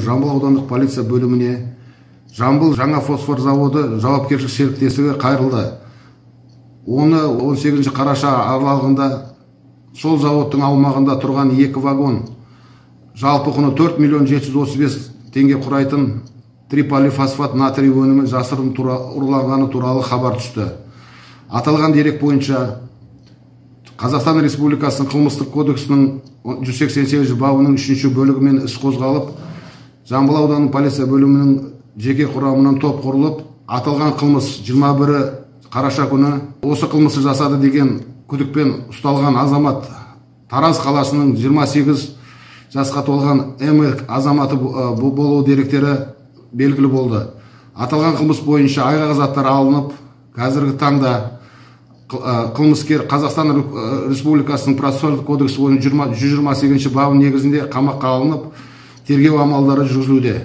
Жамбыл аудандық полиция бөліміне Жамбыл жаңа фосфор заводы жауапкершілік серіктестігі қайырылды. Оны 18 қараша аралығында сол заводтың аумағында тұрған 2 вагон жалпы құны 4 миллион 735 теңге құрайтын триполифосфат натрий өнімі жасырын ұрланғаны туралы хабар түсті. Аталған дерек бойынша Қазақстан Республикасының қылмыстық кодексінің 188 бабының 3 бөлігімен іс қозғалып, Жамбыл ауданының полиция бөлімінің жеке құрамынан топ құрылып, аталған қылмыс 21 қараша күні осы қылмысты жасады деген күдікпен ұсталған азамат Тараз қаласының 28 жасқа толған М азаматы болу деректері белгілі болды. Аталған қылмыс бойынша айғақ заттар алынып, қазіргі таңда қылмыскер Қазақстан Республикасының процессуалдық кодексі бойынша 128 бабы негізінде қамаққа алынып, тергеу амалдары жүргізілуде.